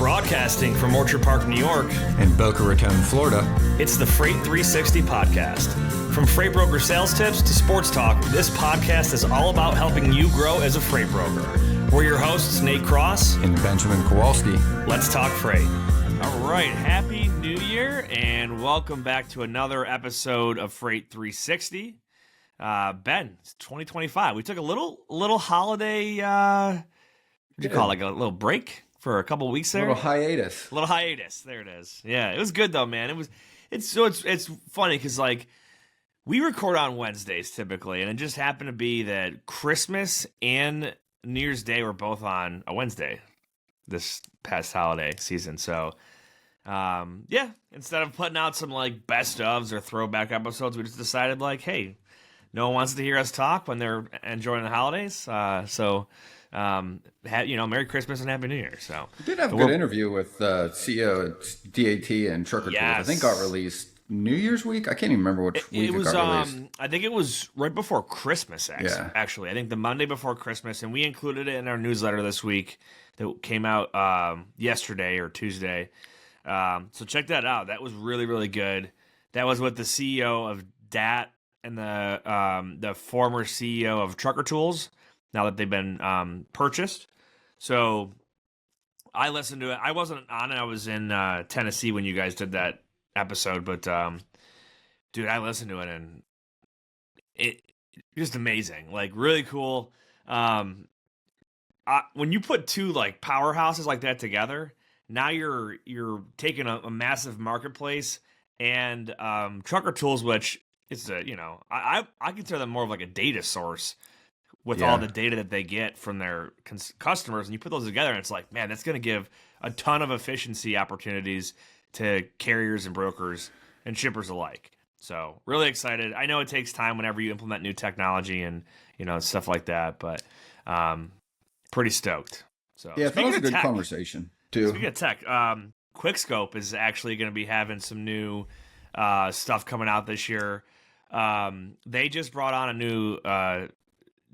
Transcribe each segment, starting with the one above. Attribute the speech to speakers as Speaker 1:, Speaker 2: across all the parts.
Speaker 1: Broadcasting from Orchard Park, New York,
Speaker 2: and Boca Raton, Florida,
Speaker 1: it's the Freight 360 podcast. From freight broker sales tips to sports talk, this podcast is all about helping you grow as a freight broker. We're your hosts, Nate Cross
Speaker 2: and Benjamin Kowalski.
Speaker 1: Let's talk freight. All right, happy New Year, and welcome back to another episode of Freight 360. Ben, it's 2025. We took a little holiday, what'd you call it, like a little break for a couple weeks there?
Speaker 2: A little hiatus.
Speaker 1: There it is. Yeah, it was good though, man. It's funny because like we record on Wednesdays typically, and it just happened to be that Christmas and New Year's Day were both on a Wednesday this past holiday season. So, yeah, instead of putting out some like best ofs or throwback episodes, we just decided like, hey, no one wants to hear us talk when they're enjoying the holidays. Merry Christmas and Happy New Year. So
Speaker 2: we did have a good interview with CEO at DAT and Trucker Tools. I think got released New Year's week. I can't even remember which week it got released.
Speaker 1: I think it was right before Christmas, actually. I think the Monday before Christmas, and we included it in our newsletter this week that came out yesterday or Tuesday. So check that out. That was really, really good. That was with the CEO of DAT and the former CEO of Trucker Tools, now that they've been purchased. So I listened to it. I wasn't on it. I was in Tennessee when you guys did that episode, but dude, I listened to it and it just amazing, like really cool. When you put two like powerhouses like that together, now you're taking a massive marketplace and Trucker Tools, which is I consider them more of like a data source with all the data that they get from their customers, and you put those together and it's like, man, that's going to give a ton of efficiency opportunities to carriers and brokers and shippers alike. So really excited. I know it takes time whenever you implement new technology and stuff like that, but pretty stoked. So
Speaker 2: yeah, that was a good conversation too.
Speaker 1: Speaking of tech, Quickscope is actually going to be having some new stuff coming out this year. They just brought on a new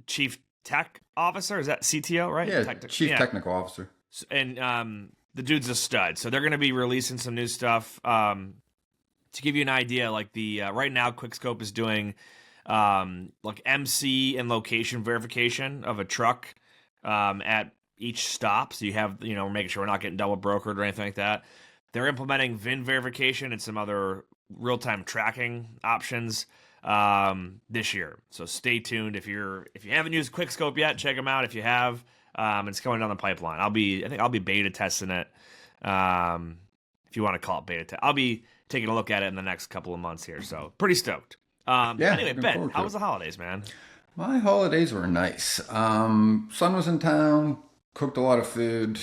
Speaker 1: chief tech officer. Is that CTO, right?
Speaker 2: Yeah, chief technical officer.
Speaker 1: And the dude's a stud. So they're going to be releasing some new stuff. To give you an idea, like the right now, Quickscope is doing like MC and location verification of a truck at each stop. So you have, making sure we're not getting double brokered or anything like that. They're implementing VIN verification and some other real-time tracking options this year. So stay tuned. If you haven't used Quickscope yet, check them out. If you have, it's coming down the pipeline. I think I'll be beta testing it. If you want to call it beta test, I'll be taking a look at it in the next couple of months here. So pretty stoked. Anyway, Ben, how was the holidays, man?
Speaker 2: My holidays were nice. Son was in town, cooked a lot of food,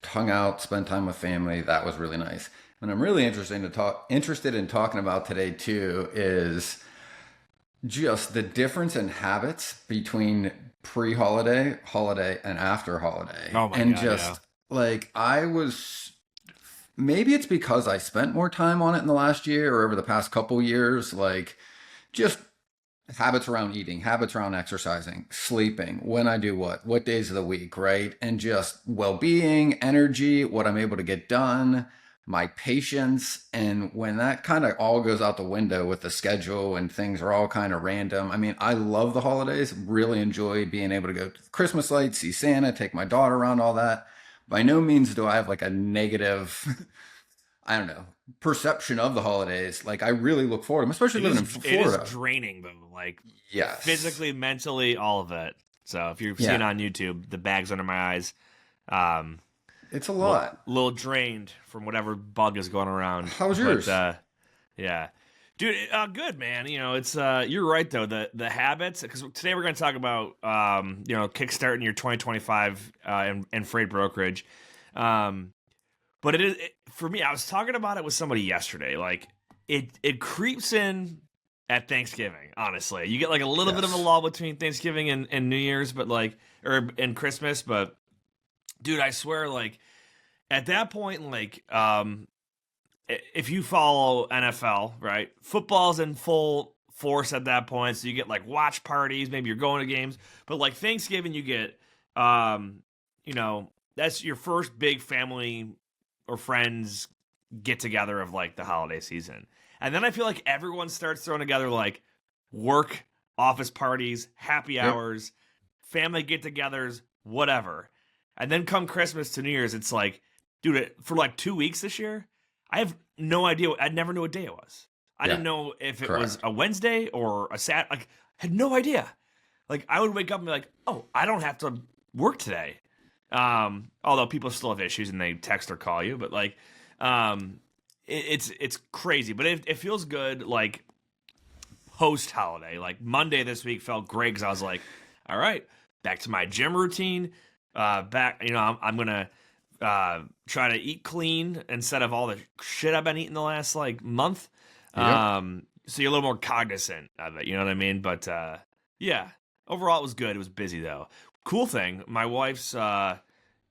Speaker 2: hung out, spent time with family. That was really nice. And I'm really interested in talking about today too is just the difference in habits between pre-holiday, holiday, and after holiday.
Speaker 1: Oh my God,
Speaker 2: like maybe it's because I spent more time on it in the last year or over the past couple years, like just habits around eating, habits around exercising, sleeping, when I do what days of the week, right? And just well-being, energy, what I'm able to get done, my patience. And when that kind of all goes out the window with the schedule and things are all kind of random. I mean, I love the holidays, really enjoy being able to go to the Christmas lights, see Santa, take my daughter around, all that. By no means do I have like a negative, I don't know, perception of the holidays. Like I really look forward to them, especially living in Florida.
Speaker 1: It is draining though, like
Speaker 2: yes.
Speaker 1: Physically, mentally, all of it. So if you've seen on YouTube, the bags under my eyes,
Speaker 2: it's a lot.
Speaker 1: Little drained from whatever bug is going around.
Speaker 2: How was yours?
Speaker 1: Yeah. Dude, good, man. It's you're right though. The habits, because today we're going to talk about kickstarting your 2025 and freight brokerage. But it is for me. I was talking about it with somebody yesterday. Like it creeps in at Thanksgiving. Honestly, you get like a little bit of a lull between Thanksgiving and New Year's, and Christmas. But dude, I swear, like at that point, like if you follow NFL, right, football's in full force at that point. So you get like watch parties. Maybe you're going to games, but like Thanksgiving, you get that's your first big family or friends get together of like the holiday season. And then I feel like everyone starts throwing together like work, office parties, happy hours, family get-togethers, whatever. And then come Christmas to New Year's, it's like, dude, for like 2 weeks this year, I have no idea. I never knew what day it was. I didn't know if it was a Wednesday or a Saturday. Like, I had no idea. Like, I would wake up and be like, oh, I don't have to work today. Although people still have issues and they text or call you, but like, it's crazy. But it feels good, like, post-holiday. Like, Monday this week felt great because I was like, all right, back to my gym routine. Back, I'm gonna try to eat clean instead of all the shit I've been eating the last like month. So you're a little more cognizant of it, you know what I mean? But yeah, overall it was good. It was busy though. Cool thing, my wife's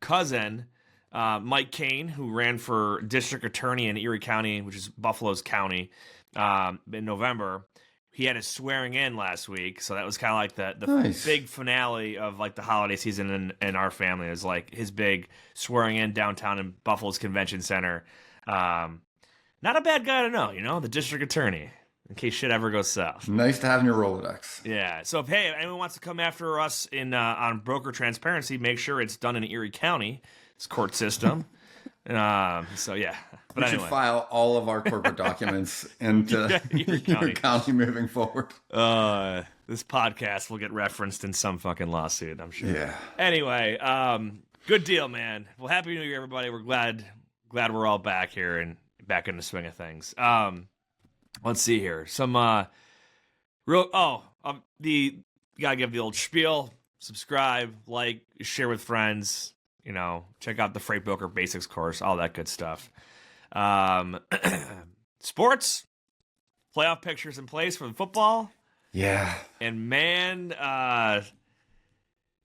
Speaker 1: cousin, Mike Kane, who ran for district attorney in Erie County, which is Buffalo's county, in November. He had his swearing in last week, so that was kind of like the big finale of like the holiday season in our family. It was like his big swearing in downtown in Buffalo's Convention Center. Not a bad guy to know, the district attorney, in case shit ever goes south.
Speaker 2: Nice to have in your Rolodex.
Speaker 1: Yeah. So if anyone wants to come after us in on broker transparency, make sure it's done in Erie County, it's court system. So yeah. But
Speaker 2: we should file all of our corporate documents into Erie County moving forward.
Speaker 1: This podcast will get referenced in some fucking lawsuit, I'm sure.
Speaker 2: Yeah.
Speaker 1: Anyway, good deal, man. Well, happy New Year, everybody. We're glad we're all back here and back in the swing of things. Let's see here. Some you gotta give the old spiel. Subscribe, like, share with friends. Check out the Freight Broker Basics course, all that good stuff. Sports, playoff pictures in place for the football.
Speaker 2: Yeah.
Speaker 1: And man,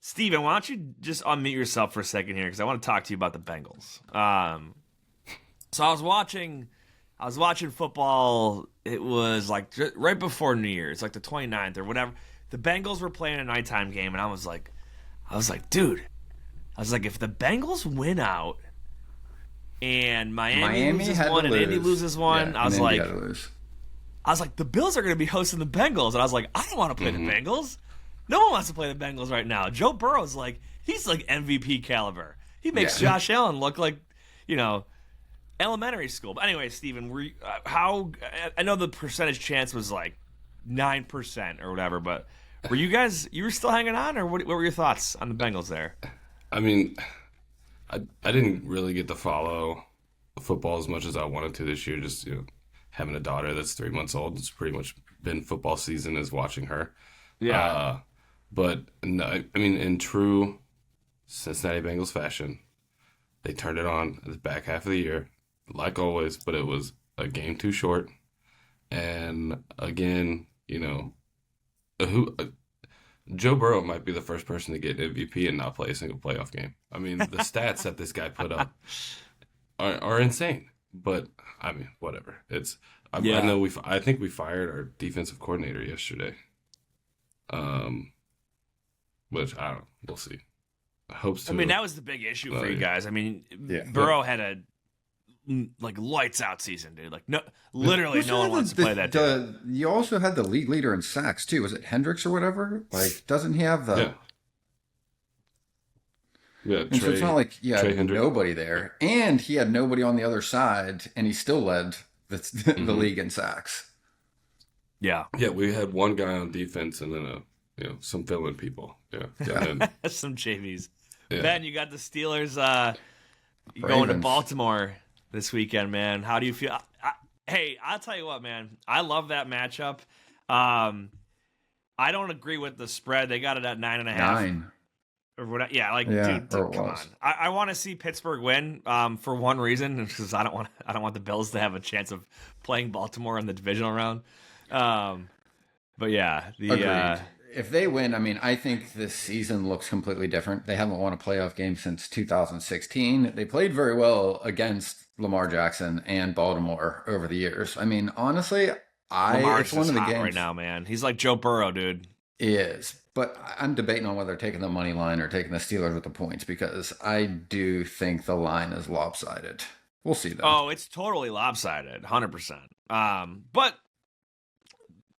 Speaker 1: Steven, why don't you just unmute yourself for a second here, because I want to talk to you about the Bengals. So I was watching football. It was like right before New Year's, like the 29th or whatever. The Bengals were playing a nighttime game, and I was like, dude. I was like, if the Bengals win out and Miami loses one and Indy loses one, I was like, the Bills are going to be hosting the Bengals. And I was like, I don't want to play the Bengals. No one wants to play the Bengals right now. Joe Burrow's like, he's like MVP caliber. He makes Josh Allen look like, elementary school. But anyway, Steven, I know the percentage chance was like 9% or whatever, but were you were still hanging on, or what were your thoughts on the Bengals there?
Speaker 3: I mean, I didn't really get to follow football as much as I wanted to this year. Just having a daughter that's 3 months old, it's pretty much been football season is watching her.
Speaker 1: Yeah.
Speaker 3: But no, I mean, in true Cincinnati Bengals fashion, they turned it on in the back half of the year, like always. But it was a game too short, and again, Joe Burrow might be the first person to get MVP and not play a single playoff game. I mean, the stats that this guy put up are insane. But I mean, whatever. I know I think we fired our defensive coordinator yesterday. Which I don't know. We'll see. I hope so.
Speaker 1: I mean, that was the big issue for you guys. I mean, Burrow had a lights out season, dude. Like, no, literally no one wants to play that team.
Speaker 2: You also had the league leader in sacks too. Was it Hendricks or whatever? Like, doesn't he have the?
Speaker 3: Yeah.
Speaker 2: And so it's not like he had nobody there, and he had nobody on the other side, and he still led the league in sacks.
Speaker 1: Yeah.
Speaker 3: Yeah, we had one guy on defense, and then some fill-in people. Yeah.
Speaker 1: Some JVs. Yeah. Ben, you got the Steelers going to Baltimore this weekend, man. How do you feel? Hey, I'll tell you what, man. I love that matchup. I don't agree with the spread. They got it at 9.5.
Speaker 2: 9.
Speaker 1: Or what? Yeah, dude, come on. I want to see Pittsburgh win for one reason, because I don't want the Bills to have a chance of playing Baltimore in the divisional round. But yeah,
Speaker 2: Agreed. If they win, I mean, I think this season looks completely different. They haven't won a playoff game since 2016. They played very well against Lamar Jackson and Baltimore over the years. I mean, honestly,
Speaker 1: Lamar's
Speaker 2: it's one of the games
Speaker 1: right now, man. He's like Joe Burrow, dude.
Speaker 2: He is, but I'm debating on whether taking the money line or taking the Steelers with the points, because I do think the line is lopsided. We'll see, though.
Speaker 1: Oh, it's totally lopsided, 100%. But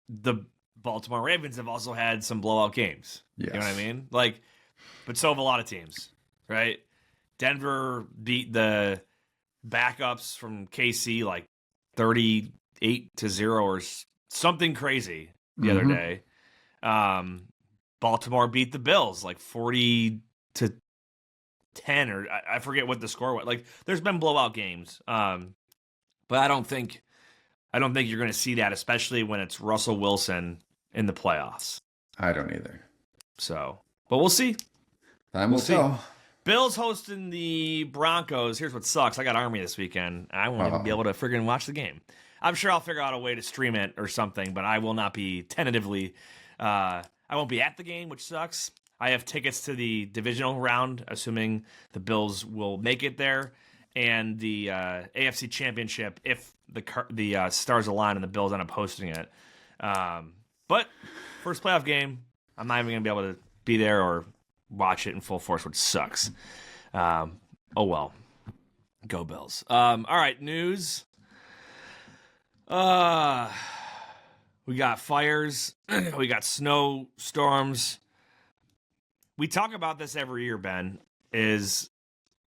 Speaker 1: the Baltimore Ravens have also had some blowout games.
Speaker 2: Yes.
Speaker 1: You know what I mean? Like, but so have a lot of teams, right? Denver beat the backups from KC like 38-0 or something crazy the other day. Baltimore beat the Bills like 40-10, or I forget what the score was. Like, there's been blowout games, but I don't think you're going to see that, especially when it's Russell Wilson in the playoffs.
Speaker 2: I don't either.
Speaker 1: So, but we'll see.
Speaker 2: Time will tell.
Speaker 1: Bills hosting the Broncos. Here's what sucks. I got Army this weekend. I won't even be able to friggin' watch the game. I'm sure I'll figure out a way to stream it or something, but I will not be tentatively. I won't be at the game, which sucks. I have tickets to the divisional round, assuming the Bills will make it there, and the AFC Championship if the stars align and the Bills end up hosting it. But first playoff game, I'm not even going to be able to be there or watch it in full force, which sucks. Oh well. Go Bills. All right, news. We got fires. We got snowstorms. We talk about this every year, Ben, is,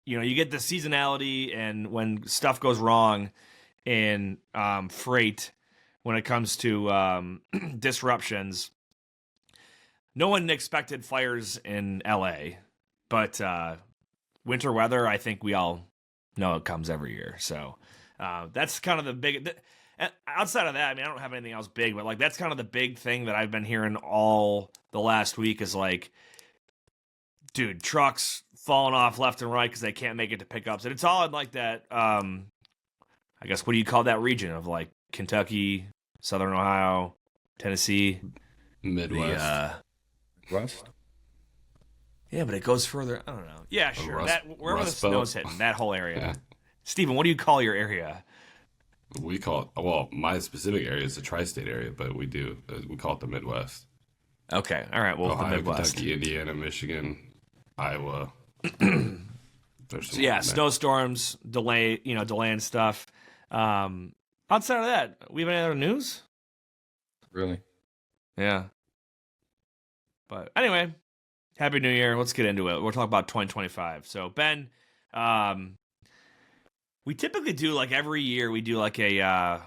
Speaker 1: you get the seasonality, and when stuff goes wrong in freight, when it comes to disruptions, no one expected fires in LA, but winter weather, I think we all know it comes every year. So that's kind of the big. Outside of that, I mean, I don't have anything else big, but like that's kind of the big thing that I've been hearing all the last week is like, dude, trucks falling off left and right because they can't make it to pickups, and it's all in like that. I guess what do you call that region of like Kentucky, Southern Ohio, Tennessee,
Speaker 3: Midwest.
Speaker 2: West?
Speaker 1: Yeah, but it goes further. I don't know. Yeah, sure. Wherever the snow's hitting, that whole area.
Speaker 3: Yeah.
Speaker 1: Steven, what do you call your area?
Speaker 3: We call it, well, my specific area is the tri-state area, but we call it the Midwest.
Speaker 1: Okay, all right. Well,
Speaker 3: Ohio,
Speaker 1: the Midwest.
Speaker 3: Kentucky, Indiana, Michigan, Iowa.
Speaker 1: So yeah, snowstorms, delaying stuff. Outside of that, we have any other news?
Speaker 2: Really?
Speaker 1: Yeah. But anyway, Happy New Year. Let's get into it. We're talking about 2025. So Ben, we typically do like every year we do like a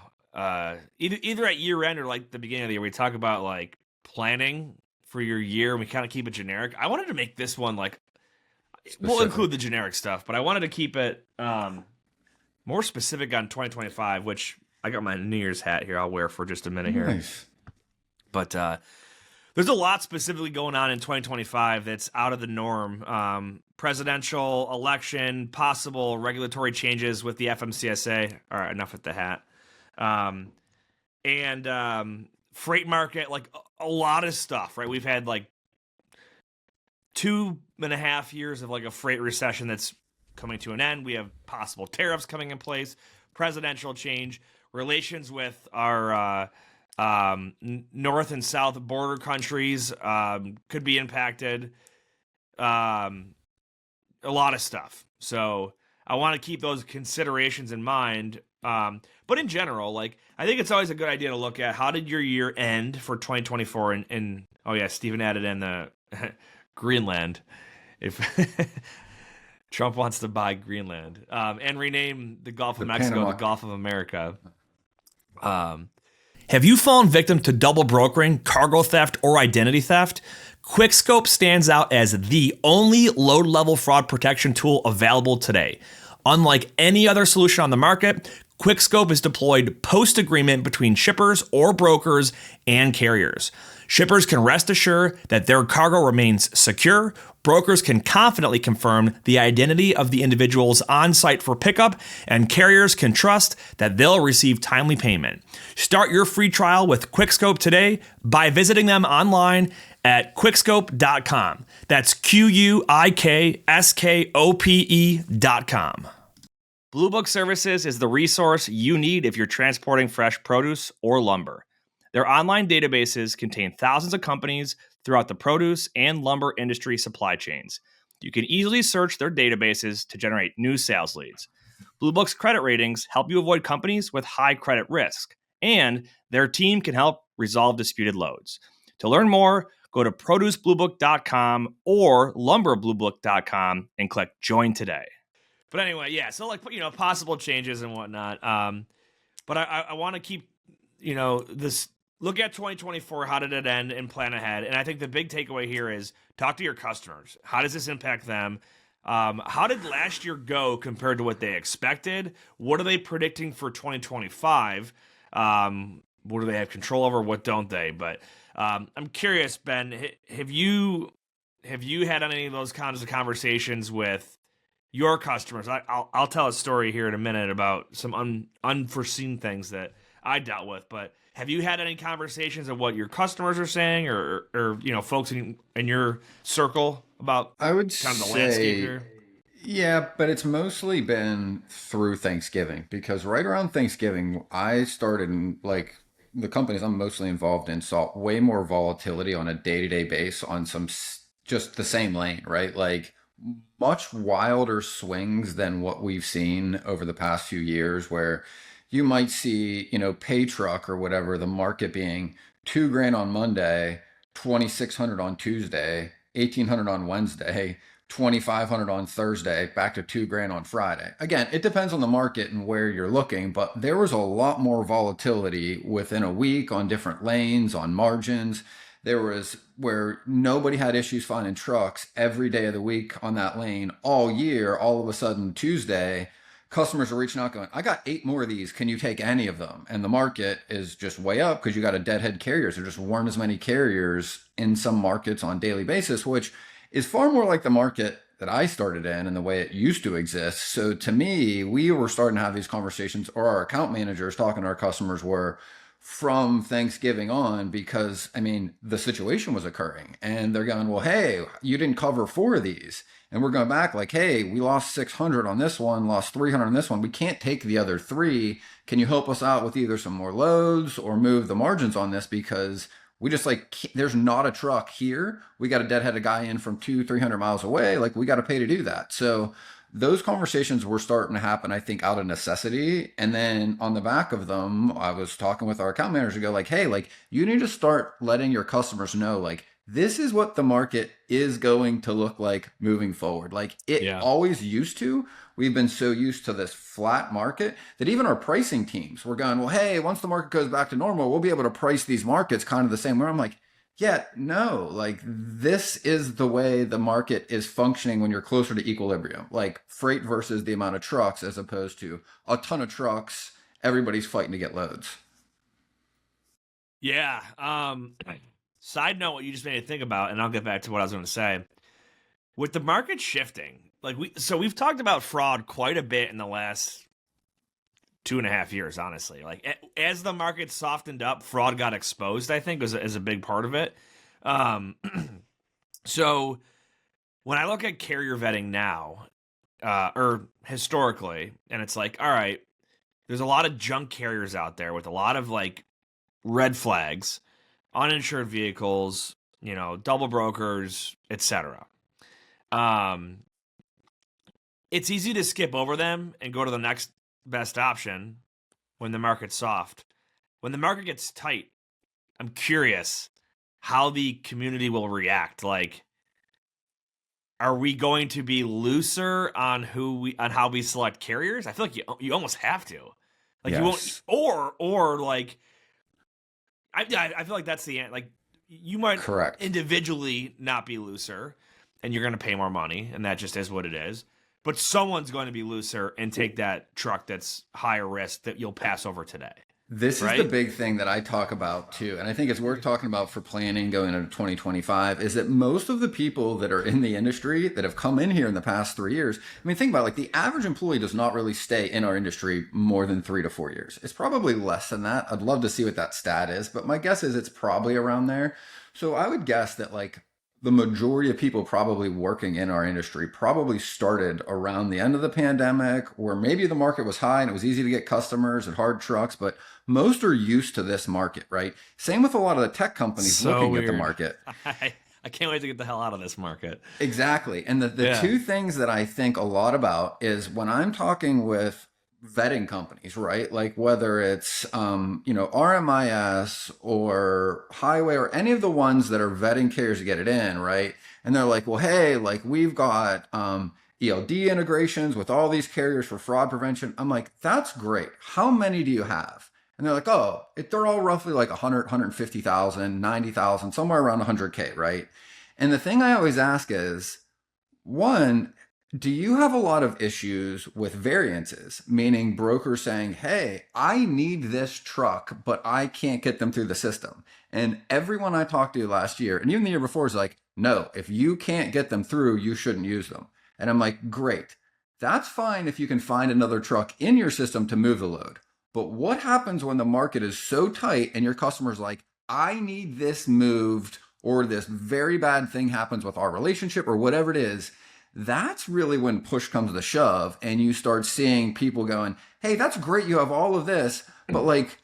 Speaker 1: either at year end or like the beginning of the year, we talk about like planning for your year, and we kind of keep it generic. I wanted to make this one like we'll include the generic stuff, but I wanted to keep it more specific on 2025, which I got my New Year's hat here. I'll wear for just a minute here.
Speaker 2: Nice.
Speaker 1: But there's a lot specifically going on in 2025 that's out of the norm. Presidential election, possible regulatory changes with the FMCSA. All right, enough with the hat. And freight market, like a lot of stuff, right? We've had like 2.5 years of like a freight recession that's coming to an end. We have possible tariffs coming in place, presidential change, relations with our north and south border countries could be impacted. A lot of stuff. So I want to keep those considerations in mind. But in general, like I think it's always a good idea to look at how did your year end for 2024 and oh yeah, Stephen added in the Greenland. If Trump wants to buy Greenland and rename the Gulf of Mexico the Gulf of America. Have you fallen victim to double brokering, cargo theft, or identity theft? Quickscope stands out as the only load-level fraud protection tool available today. Unlike any other solution on the market, Quickscope is deployed post-agreement between shippers or brokers and carriers. Shippers can rest assured that their cargo remains secure. Brokers can confidently confirm the identity of the individuals on site for pickup, and carriers can trust that they'll receive timely payment. Start your free trial with Quickscope today by visiting them online at quickscope.com. That's QUIKSKOPE.com. Blue Book Services is the resource you need if you're transporting fresh produce or lumber. Their online databases contain thousands of companies throughout the produce and lumber industry supply chains. You can easily search their databases to generate new sales leads.
Speaker 4: Blue Book's credit ratings help you avoid companies with high credit risk, and their team can help resolve disputed loans. To learn more, go to producebluebook.com or lumberbluebook.com and click join today.
Speaker 1: But anyway, yeah, so like, possible changes and whatnot. But I want to keep, this look at 2024. How did it end, and plan ahead? And I think the big takeaway here is talk to your customers. How does this impact them? How did last year go compared to what they expected? What are they predicting for 2025? What do they have control over? What don't they? But I'm curious, Ben, have you had any of those kinds of conversations with your customers? I'll tell a story here in a minute about some unforeseen things that I dealt with, but have you had any conversations of what your customers are saying, or folks in your circle about
Speaker 2: I would
Speaker 1: kind of the
Speaker 2: say,
Speaker 1: landscape here?
Speaker 2: yeah, but it's mostly been through Thanksgiving, because right around Thanksgiving, I started like the companies I'm mostly involved in saw way more volatility on a day-to-day base on just the same lane, right? Like much wilder swings than what we've seen over the past few years, where you might see, pay truck or whatever, the market being 2 grand on Monday, 2,600 on Tuesday, 1,800 on Wednesday, 2,500 on Thursday, back to 2 grand on Friday. Again, it depends on the market and where you're looking, but there was a lot more volatility within a week on different lanes, on margins. There was where nobody had issues finding trucks every day of the week on that lane all year. All of a sudden, Tuesday, customers are reaching out going, I got 8 more of these. Can you take any of them? And the market is just way up because you got a deadhead carriers. There just weren't as many carriers in some markets on a daily basis, which is far more like the market that I started in and the way it used to exist. So to me, we were starting to have these conversations, or our account managers talking to our customers were from Thanksgiving on, because the situation was occurring and they're going, well, hey, you didn't cover 4 of these. And we're going back like, hey, we lost 600 on this one, lost 300 on this one. We can't take the other 3. Can you help us out with either some more loads or move the margins on this? Because we just there's not a truck here. We got a deadheaded guy in from 200-300 miles away. Like, we got to pay to do that. So those conversations were starting to happen, I think, out of necessity. And then on the back of them, I was talking with our account manager to go like, hey, like, you need to start letting your customers know, like, this is what the market is going to look like moving forward. Like it always used to. We've been so used to this flat market that even our pricing teams were going, well, hey, once the market goes back to normal, we'll be able to price these markets kind of the same way. I'm like, yeah, no, like this is the way the market is functioning when you're closer to equilibrium, like freight versus the amount of trucks, as opposed to a ton of trucks. Everybody's fighting to get loads.
Speaker 1: Yeah. Side note, what you just made me think about, and I'll get back to what I was going to say. With the market shifting, we've talked about fraud quite a bit in the last 2.5 years, honestly. Like, as the market softened up, fraud got exposed, I think, as a big part of it. So when I look at carrier vetting now, or historically, and it's like, all right, there's a lot of junk carriers out there with a lot of like red flags, uninsured vehicles, double brokers, etc. It's easy to skip over them and go to the next best option when the market's soft. When the market gets tight, I'm curious how the community will react. Like, are we going to be looser on how we select carriers? I feel like you almost have to. Like,
Speaker 2: yes.
Speaker 1: You won't, or like, I feel like that's the end. Like, you might individually not be looser, and you're going to pay more money, and that just is what it is. But someone's going to be looser and take that truck that's higher risk that you'll pass over today.
Speaker 2: This is the big thing that I talk about too, and I think it's worth talking about for planning going into 2025, is that most of the people that are in the industry that have come in here in the past 3 years, think about it, like the average employee does not really stay in our industry more than 3 to 4 years. It's probably less than that. I'd love to see what that stat is, but my guess is it's probably around there. So I would guess that like the majority of people probably working in our industry probably started around the end of the pandemic, where maybe the market was high and it was easy to get customers and hard trucks, but most are used to this market, right? Same with a lot of the tech companies looking at the market.
Speaker 1: I can't wait to get the hell out of this market.
Speaker 2: Exactly. And the two things that I think a lot about is when I'm talking with vetting companies, right? Like whether it's, RMIS or Highway or any of the ones that are vetting carriers to get it in, right? And they're like, well, hey, like we've got ELD integrations with all these carriers for fraud prevention. I'm like, that's great. How many do you have? And they're like, oh, they're all roughly like 100, 150,000, 90,000, somewhere around 100K, right? And the thing I always ask is, one, do you have a lot of issues with variances? Meaning brokers saying, hey, I need this truck, but I can't get them through the system. And everyone I talked to last year, and even the year before, is like, no, if you can't get them through, you shouldn't use them. And I'm like, great. That's fine if you can find another truck in your system to move the load. But what happens when the market is so tight and your customer's like, I need this moved, or this very bad thing happens with our relationship, or whatever it is? That's really when push comes to shove and you start seeing people going, hey, that's great, you have all of this, but like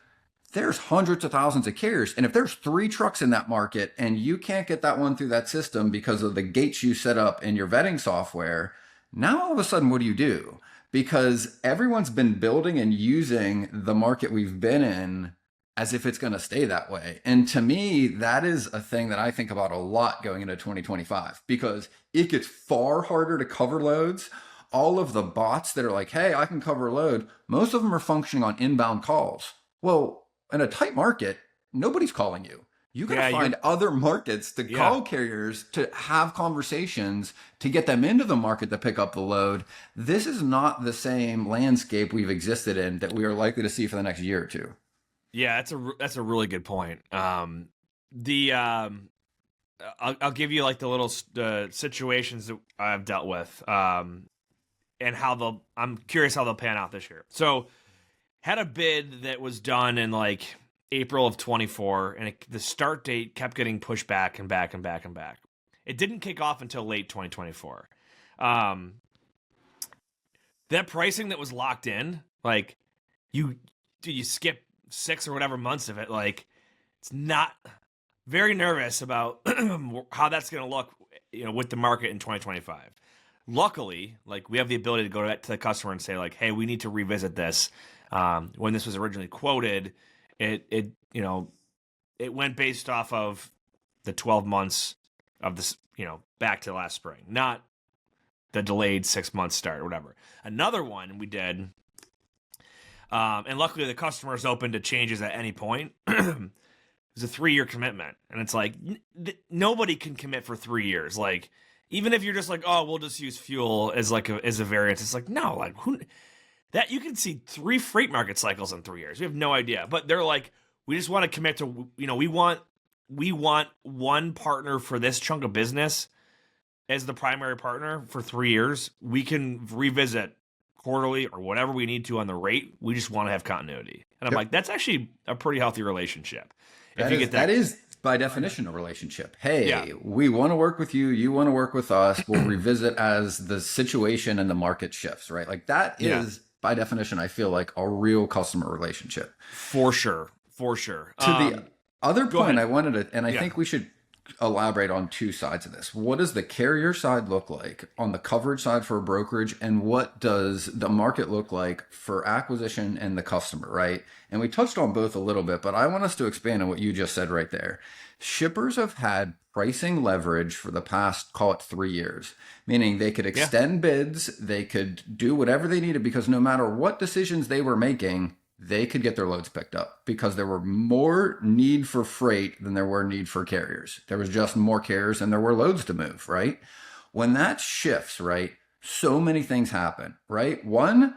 Speaker 2: there's hundreds of thousands of carriers. And if there's 3 trucks in that market and you can't get that one through that system because of the gates you set up in your vetting software, now all of a sudden, what do? Because everyone's been building and using the market we've been in as if it's going to stay that way. And to me, that is a thing that I think about a lot going into 2025, because it gets far harder to cover loads. All of the bots that are like, hey, I can cover a load, most of them are functioning on inbound calls. Well, in a tight market, nobody's calling you. You got to find other markets to call carriers, to have conversations, to get them into the market to pick up the load. This is not the same landscape we've existed in that we are likely to see for the next year or two.
Speaker 1: Yeah, that's a really good point. I'll give you like the little situations that I've dealt with, and how I'm curious how they'll pan out this year. So, had a bid that was done in like April of 24, and the start date kept getting pushed back and back and back and back. It didn't kick off until late 2024. That pricing that was locked in, like you skip 6 or whatever months of it, like it's not very nervous about how that's going to look, with the market in 2025. Luckily, like we have the ability to go to the customer and say like, hey, we need to revisit this. When this was originally quoted, it went based off of the 12 months of this, back to last spring, not the delayed 6 month start or whatever. Another one we did, and luckily the customer is open to changes at any point. It's a 3-year commitment, and it's like nobody can commit for 3 years. Like even if you're just like, oh, we'll just use fuel as a variance, it's like no, like who. That you can see 3 freight market cycles in 3 years. We have no idea, but they're like, we just want to commit to, we want one partner for this chunk of business as the primary partner for 3 years. We can revisit quarterly or whatever we need to on the rate. We just want to have continuity. And I'm like, that's actually a pretty healthy relationship.
Speaker 2: That is by definition a relationship. Hey, we want to work with you. You want to work with us. We'll revisit as the situation and the market shifts, right? Like that is by definition, I feel like a real customer relationship.
Speaker 1: For sure. To
Speaker 2: the other point
Speaker 1: ahead.
Speaker 2: I wanted to, and I think we should elaborate on 2 sides of this. What does the carrier side look like on the coverage side for a brokerage? And what does the market look like for acquisition and the customer, right? And we touched on both a little bit, but I want us to expand on what you just said right there. Shippers have had pricing leverage for the past, call it 3 years, meaning they could extend bids, they could do whatever they needed, because no matter what decisions they were making, they could get their loads picked up because there were more need for freight than there were need for carriers. There was just more carriers than there were loads to move, right? When that shifts, right, so many things happen, right? One,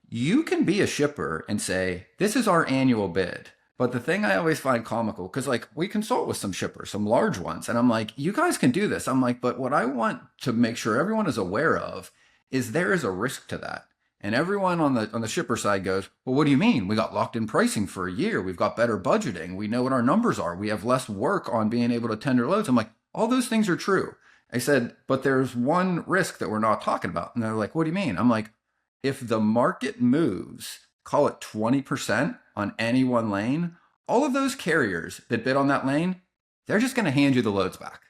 Speaker 2: you can be a shipper and say, this is our annual bid. But the thing I always find comical, because like we consult with some shippers, some large ones, and I'm like, you guys can do this. I'm like, but what I want to make sure everyone is aware of is there is a risk to that. And everyone on the shipper side goes, well, what do you mean? We got locked in pricing for a year. We've got better budgeting. We know what our numbers are. We have less work on being able to tender loads. I'm like, all those things are true. I said, but there's one risk that we're not talking about. And they're like, what do you mean? I'm like, if the market moves, call it 20% on any one lane, all of those carriers that bid on that lane, they're just going to hand you the loads back.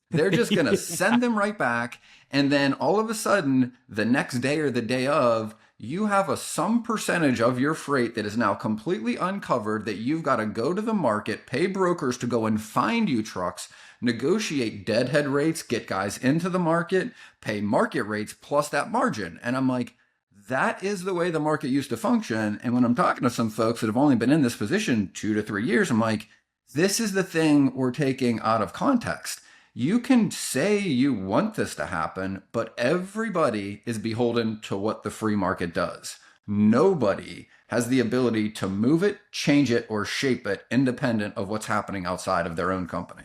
Speaker 2: They're just going to send them right back. And then all of a sudden, the next day or the day of, you have some percentage of your freight that is now completely uncovered that you've got to go to the market, pay brokers to go and find you trucks, negotiate deadhead rates, get guys into the market, pay market rates plus that margin. And I'm like, that is the way the market used to function. And when I'm talking to some folks that have only been in this position 2 to 3 years, I'm like, this is the thing we're taking out of context. You can say you want this to happen, but everybody is beholden to what the free market does. Nobody has the ability to move it, change it, or shape it independent of what's happening outside of their own company.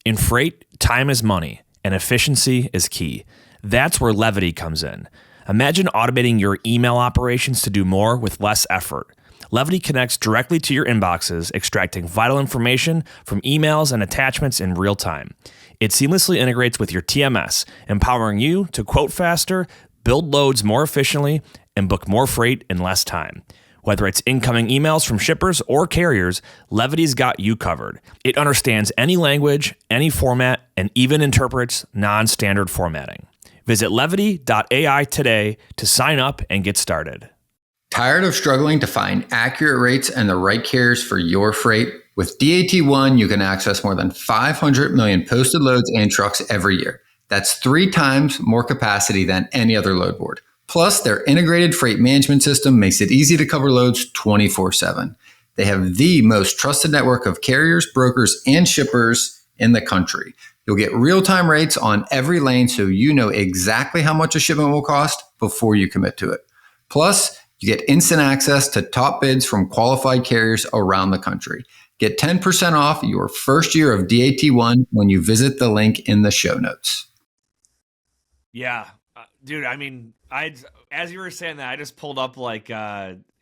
Speaker 4: In freight, time is money, and efficiency is key. That's where Levity comes in. Imagine automating your email operations to do more with less effort. Levity connects directly to your inboxes, extracting vital information from emails and attachments in real time. It seamlessly integrates with your TMS, empowering you to quote faster, build loads more efficiently, and book more freight in less time. Whether it's incoming emails from shippers or carriers, Levity's got you covered. It understands any language, any format, and even interprets non-standard formatting. Visit levity.ai today to sign up and get started.
Speaker 2: Tired of struggling to find accurate rates and the right carriers for your freight? With DAT1, you can access more than 500 million posted loads and trucks every year. That's 3 times more capacity than any other load board. Plus, their integrated freight management system makes it easy to cover loads 24/7. They have the most trusted network of carriers, brokers, and shippers in the country. You'll get real-time rates on every lane so you know exactly how much a shipment will cost before you commit to it. Plus, you get instant access to top bids from qualified carriers around the country. Get 10% off your first year of DAT1 when you visit the link in the show notes.
Speaker 1: Yeah, dude, I mean, as you were saying that, I just pulled up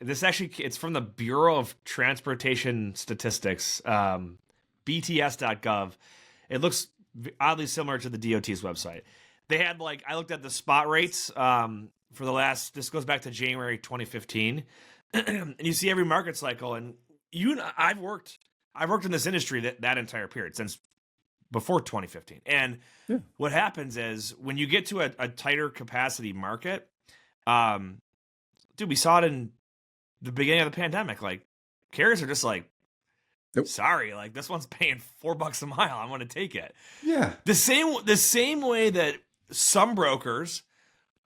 Speaker 1: this actually, it's from the Bureau of Transportation Statistics, bts.gov. It looks oddly similar to the DOT's website. They had I looked at the spot rates for this goes back to January 2015, and you see every market cycle. And I've worked in this industry that entire period since before 2015. And what happens is when you get to a tighter capacity market, dude, we saw it in the beginning of the pandemic. Carriers are just nope. Sorry, this one's paying $4 a mile. I want to take it.
Speaker 2: Yeah.
Speaker 1: The same way that some brokers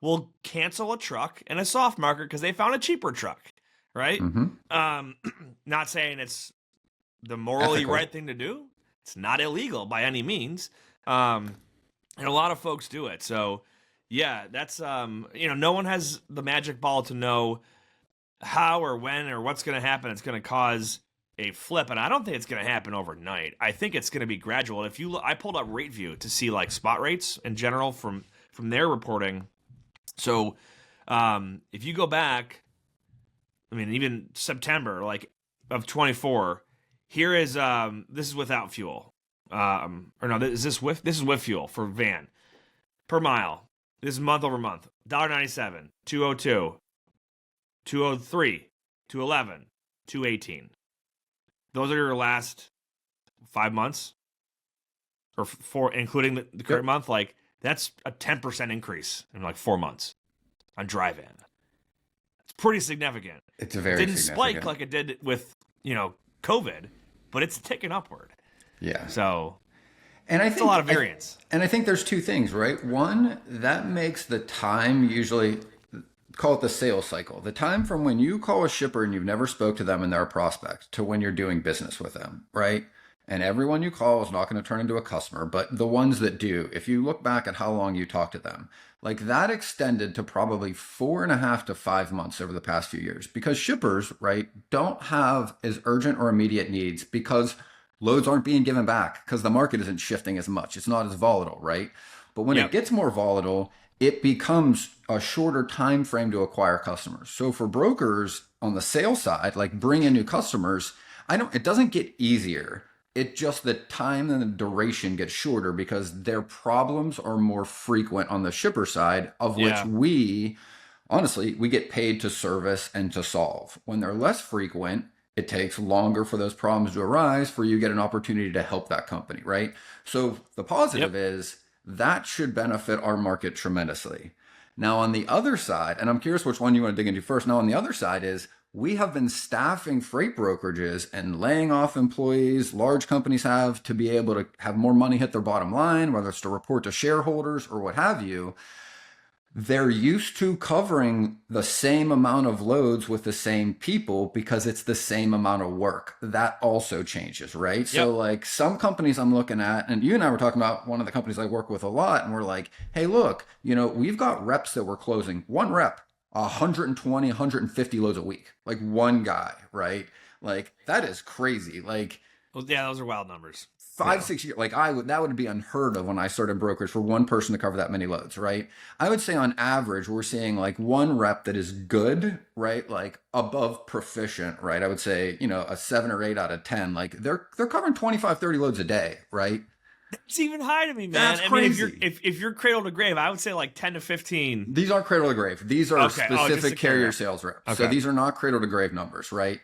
Speaker 1: will cancel a truck in a soft market because they found a cheaper truck, right?
Speaker 2: Mm-hmm.
Speaker 1: Not saying it's the morally right thing to do. It's not illegal by any means. And a lot of folks do it. So yeah, that's, no one has the magic ball to know how or when or what's going to happen. It's going to cause a flip. And I don't think it's going to happen overnight. I think it's going to be gradual. I pulled up RateView to see spot rates in general from their reporting. So if you go back, even September, of 24, here is, this is without fuel. This is with fuel for van per mile. This is month over month. $1.97, $2.02, $2.03, $2.11, $2.18. Those are your last 5 months, or 4, including the current month. That's a 10% increase in 4 months on dry van. It's pretty significant.
Speaker 2: It's a very
Speaker 1: It didn't spike like it did with COVID, but it's ticking upward.
Speaker 2: Yeah.
Speaker 1: So,
Speaker 2: and I think
Speaker 1: it's a lot of variance.
Speaker 2: And I think there's 2 things, right? One, that makes the time, usually call it the sales cycle. The time from when you call a shipper and you've never spoke to them and they're a prospect to when you're doing business with them, right? And everyone you call is not going to turn into a customer, but the ones that do, if you look back at how long you talk to them, that extended to probably 4.5 to 5 months over the past few years, because shippers, right, don't have as urgent or immediate needs because loads aren't being given back because the market isn't shifting as much. It's not as volatile, right? But when it gets more volatile, it becomes a shorter time frame to acquire customers. So for brokers on the sales side, bring in new customers, it doesn't get easier. It just, the time and the duration gets shorter because their problems are more frequent on the shipper side, of which we get paid to service and to solve. When they're less frequent, it takes longer for those problems to arise for you to get an opportunity to help that company, right? So the positive is that should benefit our market tremendously. Now, on the other side, and I'm curious which one you want to dig into first. Now, on the other side is we have been staffing freight brokerages and laying off employees, large companies have, to be able to have more money hit their bottom line, whether it's to report to shareholders or what have you. They're used to covering the same amount of loads with the same people because it's the same amount of work. That also changes, right? Yep. So like some companies I'm looking at, and you and I were talking about one of the companies I work with a lot, and we're like, hey, look, we've got reps that we're closing. One rep, 120, 150 loads a week. Like one guy, right? Like that is crazy. Like,
Speaker 1: well, yeah, those are wild numbers.
Speaker 2: 6 years, like that would be unheard of when I started brokerage for one person to cover that many loads, right? I would say on average, we're seeing like one rep that is good, right? Like above proficient, right? I would say, a 7 or 8 out of 10, like they're covering 25, 30 loads a day, right?
Speaker 1: That's even high to me, man.
Speaker 2: That's crazy.
Speaker 1: I mean, if you're cradle to grave, I would say like 10 to 15.
Speaker 2: These aren't cradle to grave. These are specific carrier sales reps. Okay. So these are not cradle to grave numbers, right?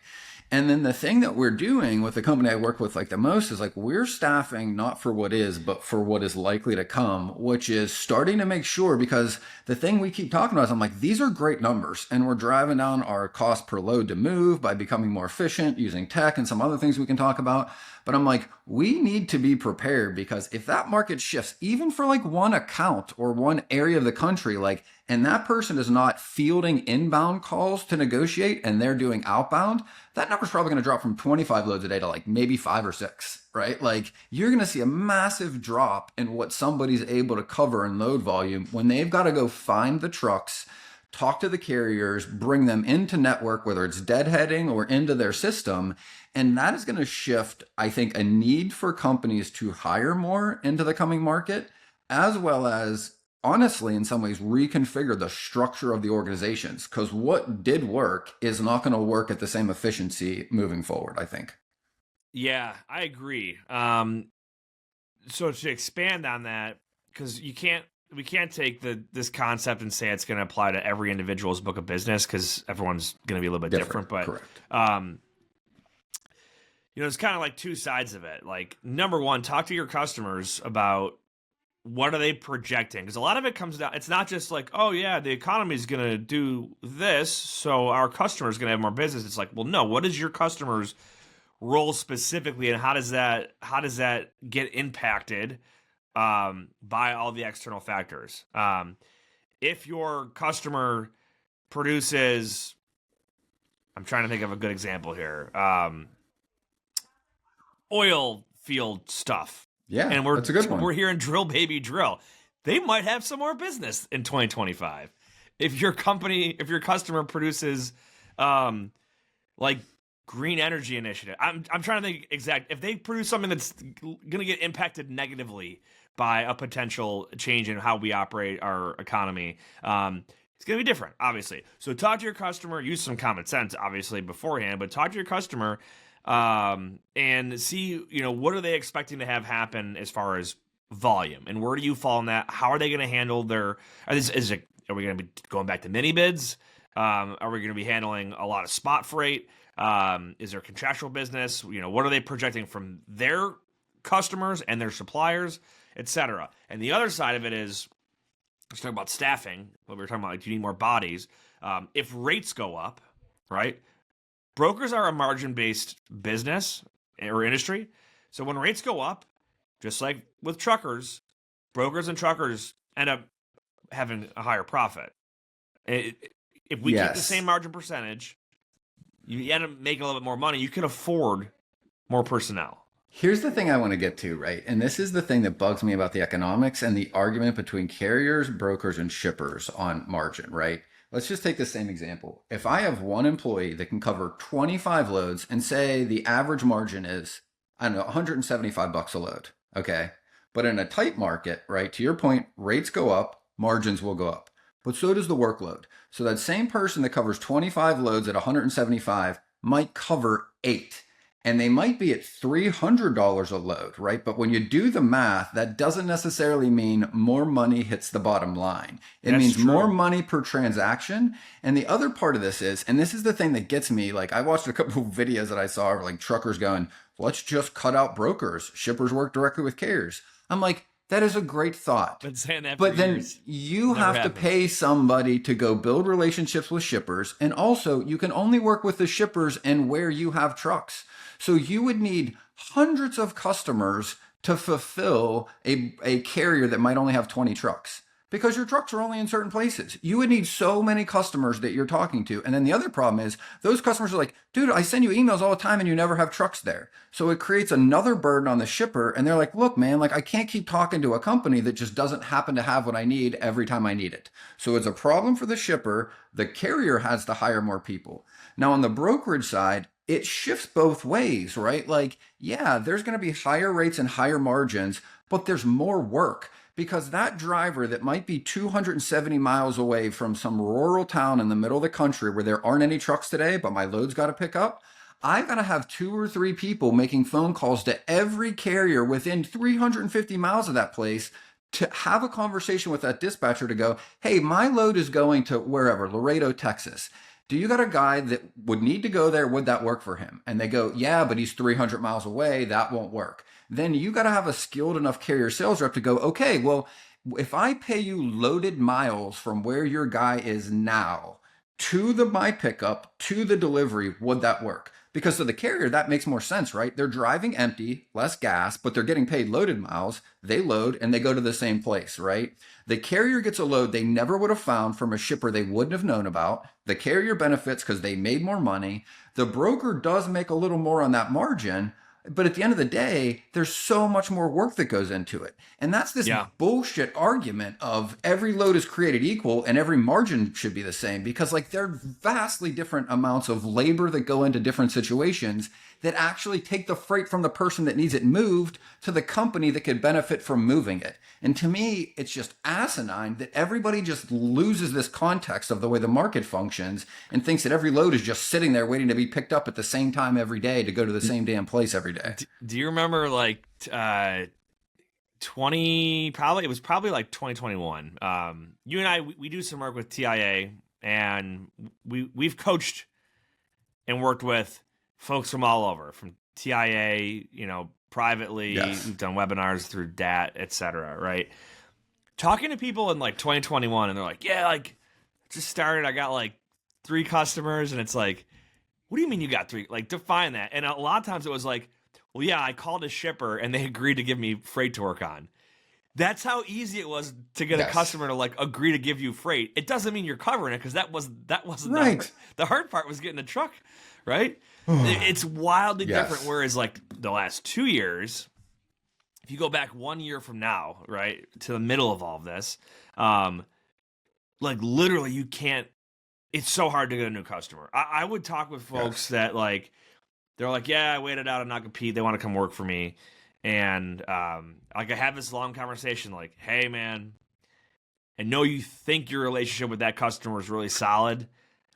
Speaker 2: And then the thing that we're doing with the company I work with like the most is like we're staffing not for what is, but for what is likely to come, which is starting to make sure, because the thing we keep talking about is I'm like, these are great numbers and we're driving down our cost per load to move by becoming more efficient using tech and some other things we can talk about. But I'm like, we need to be prepared, because if that market shifts, even for like one account or one area of the country, like, and that person is not fielding inbound calls to negotiate and they're doing outbound, that number's probably going to drop from 25 loads a day to like maybe 5 or 6, right? Like you're going to see a massive drop in what somebody's able to cover in load volume when they've got to go find the trucks, talk to the carriers, bring them into network, whether it's deadheading or into their system. And that is going to shift, I think, a need for companies to hire more into the coming market, as well as, honestly, in some ways, reconfigure the structure of the organizations. Because what did work is not going to work at the same efficiency moving forward, I think.
Speaker 1: Yeah, I agree. So to expand on that, because we can't take this concept and say it's going to apply to every individual's book of business, because everyone's going to be a little bit different. But
Speaker 2: correct.
Speaker 1: It's kind of like two sides of it. Like, number one, talk to your customers about what are they projecting, because a lot of it comes down, it's not just like, oh yeah, the economy is going to do this, so our customer is going to have more business. It's like, well, no, what is your customer's role specifically, and how does that get impacted by all the external factors? If your customer produces, I'm trying to think of a good example here, oil field stuff.
Speaker 2: Yeah,
Speaker 1: and
Speaker 2: that's a good one.
Speaker 1: We're hearing drill, baby, drill. They might have some more business in 2025. If your customer produces, like green energy initiative, I'm trying to think if they produce something that's going to get impacted negatively by a potential change in how we operate our economy, it's going to be different, obviously. So talk to your customer, use some common sense, obviously, beforehand, but talk to your customer. And see, what are they expecting to have happen as far as volume, and where do you fall in that? How are they going to handle their? Are we going to be going back to mini bids? Are we going to be handling a lot of spot freight? Is there contractual business? What are they projecting from their customers and their suppliers, etc.? And the other side of it is, let's talk about staffing. What we were talking about, like, do you need more bodies? If rates go up, right? Brokers are a margin-based business or industry. So when rates go up, just like with truckers, brokers and truckers end up having a higher profit. If we keep the same margin percentage, you end up making a little bit more money. You can afford more personnel.
Speaker 2: Here's the thing I want to get to, right? And this is the thing that bugs me about the economics and the argument between carriers, brokers, and shippers on margin, right? Let's just take the same example. If I have one employee that can cover 25 loads and say the average margin is, I don't know, $175 a load, okay? But in a tight market, right, to your point, rates go up, margins will go up. But so does the workload. So that same person that covers 25 loads at 175 might cover 8. And they might be at $300 a load, right? But when you do the math, that doesn't necessarily mean more money hits the bottom line. It means more money per transaction. And the other part of this is, and this is the thing that gets me, like I watched a couple of videos that I saw of like truckers going, let's just cut out brokers. Shippers work directly with carriers. I'm like, That is a great thought.
Speaker 1: Been saying that
Speaker 2: But
Speaker 1: for
Speaker 2: then
Speaker 1: years.
Speaker 2: you
Speaker 1: Never
Speaker 2: have to
Speaker 1: happened.
Speaker 2: pay somebody to go build relationships with shippers. And also, you can only work with the shippers and where you have trucks. So you would need hundreds of customers to fulfill a carrier that might only have 20 trucks, because your trucks are only in certain places. You would need so many customers that you're talking to. And then the other problem is those customers are like, dude, I send you emails all the time and you never have trucks there. So it creates another burden on the shipper. And they're like, look, man, like I can't keep talking to a company that just doesn't happen to have what I need every time I need it. So it's a problem for the shipper. The carrier has to hire more people. Now on the brokerage side, it shifts both ways, right? Like, yeah, there's going to be higher rates and higher margins, but there's more work. Because that driver that might be 270 miles away from some rural town in the middle of the country where there aren't any trucks today, but my load's got to pick up, I've got to have 2 or 3 people making phone calls to every carrier within 350 miles of that place to have a conversation with that dispatcher to go, hey, my load is going to wherever, Laredo, Texas. Do you got a guy that would need to go there? Would that work for him? And they go, yeah, but he's 300 miles away. That won't work. Then you got to have a skilled enough carrier sales rep to go, okay, well, if I pay you loaded miles from where your guy is now to my pickup, to the delivery, would that work? Because to the carrier, that makes more sense, right? They're driving empty, less gas, but they're getting paid loaded miles. They load and they go to the same place, right? The carrier gets a load they never would have found from a shipper they wouldn't have known about. The carrier benefits because they made more money. The broker does make a little more on that margin. But at the end of the day, there's so much more work that goes into it. And that's this bullshit argument of every load is created equal and every margin should be the same, because like there are vastly different amounts of labor that go into different situations that actually take the freight from the person that needs it moved to the company that could benefit from moving it. And to me, it's just asinine that everybody just loses this context of the way the market functions and thinks that every load is just sitting there waiting to be picked up at the same time every day to go to the same damn place every day.
Speaker 1: Do you remember like 20, probably, it was probably like 2021. You and I, we do some work with TIA, and we've coached and worked with folks from all over, from TIA, you know, privately.
Speaker 2: Yes.
Speaker 1: We've done webinars through DAT, etc. Right? Talking to people in like 2021, and they're like, yeah, like just started. I got like 3 customers, and it's like, what do you mean you got 3? Like, define that. And a lot of times it was like, well, yeah, I called a shipper and they agreed to give me freight to work on. That's how easy it was to get a customer to like agree to give you freight. It doesn't mean you're covering it, because that wasn't
Speaker 2: right.
Speaker 1: The hard part was getting the truck, right? It's wildly different. Whereas like the last 2 years, if you go back 1 year from now, right, to the middle of all of this, like literally you can't. It's so hard to get a new customer. I would talk with folks that like, they're like, yeah, I waited out a non-compete. They want to come work for me. And like I have this long conversation like, hey, man, I know you think your relationship with that customer is really solid.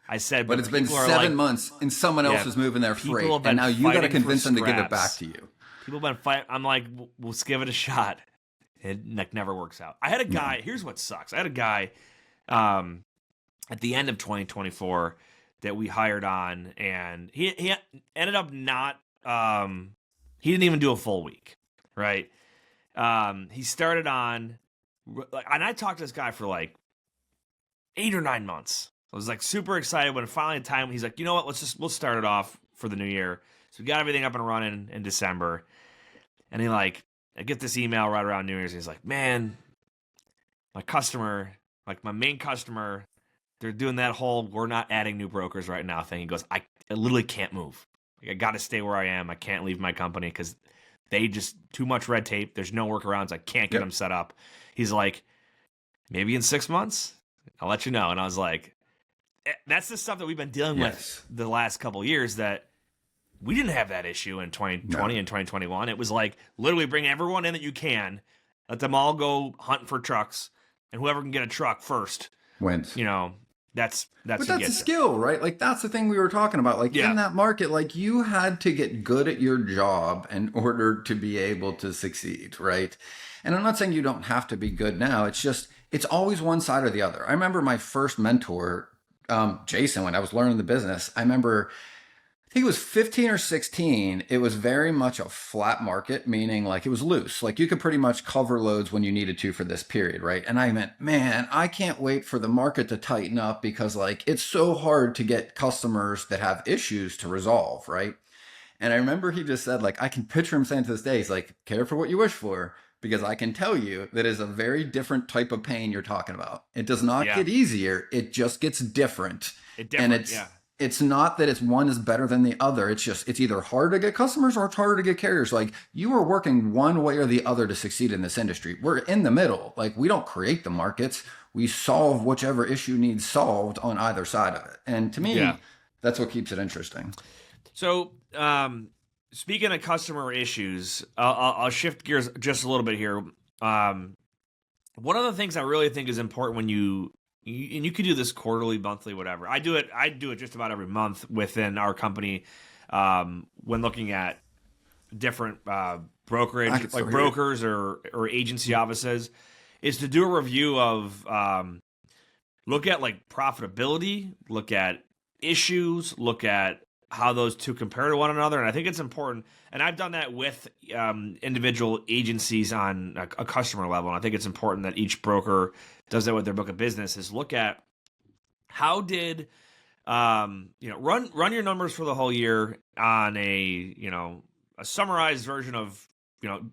Speaker 1: I said,
Speaker 2: but it's been 7 months and someone else is moving their freight. And now you got to convince them to give it back to you.
Speaker 1: People have been fighting. I'm like, let's give it a shot. It like never works out. I had a guy, here's what sucks. I had a guy at the end of 2024 that we hired on, and he ended up not, he didn't even do a full week, right? He started on, and I talked to this guy for like 8 or 9 months. I was like super excited when finally time, he's like, you know what, we'll start it off for the new year. So we got everything up and running in December. And he like, I get this email right around New Year's. He's like, man, my customer, like my main customer, they're doing that whole we're not adding new brokers right now thing. He goes, I literally can't move. Like, I got to stay where I am. I can't leave my company because they just too much red tape. There's no workarounds. I can't get them set up. He's like, maybe in 6 months, I'll let you know. And I was like, that's the stuff that we've been dealing with the last couple of years, that we didn't have that issue in 2020 and 2021. It was like literally bring everyone in that you can, let them all go hunt for trucks, and whoever can get a truck first
Speaker 2: wins.
Speaker 1: You know, that's
Speaker 2: a skill, right? Like that's the thing we were talking about. Like in that market, like you had to get good at your job in order to be able to succeed, right? And I'm not saying you don't have to be good now. It's just, it's always one side or the other. I remember my first mentor, Jason, when I was learning the business, I he was 15 or 16. It was very much a flat market, meaning like it was loose. Like you could pretty much cover loads when you needed to for this period, right? And I meant, man, I can't wait for the market to tighten up because like it's so hard to get customers that have issues to resolve, right? And I remember he just said, like, I can picture him saying to this day, he's like, care for what you wish for, because I can tell you that is a very different type of pain you're talking about. It does not get easier. It just gets different. It's not that one is better than the other. It's just, it's either hard to get customers or it's harder to get carriers. Like you are working one way or the other to succeed in this industry. We're in the middle. Like we don't create the markets. We solve whichever issue needs solved on either side of it. And to me, that's what keeps it interesting.
Speaker 1: So, speaking of customer issues, I'll shift gears just a little bit here. One of the things I really think is important when and you can do this quarterly, monthly, whatever. I do it just about every month within our company when looking at different brokerage, like brokers or agency offices, is to do a review of look at like profitability, look at issues, look at how those two compare to one another. And I think it's important. And I've done that with individual agencies on a customer level. And I think it's important that each broker does that with their book of business, is look at how did, run your numbers for the whole year on a summarized version of,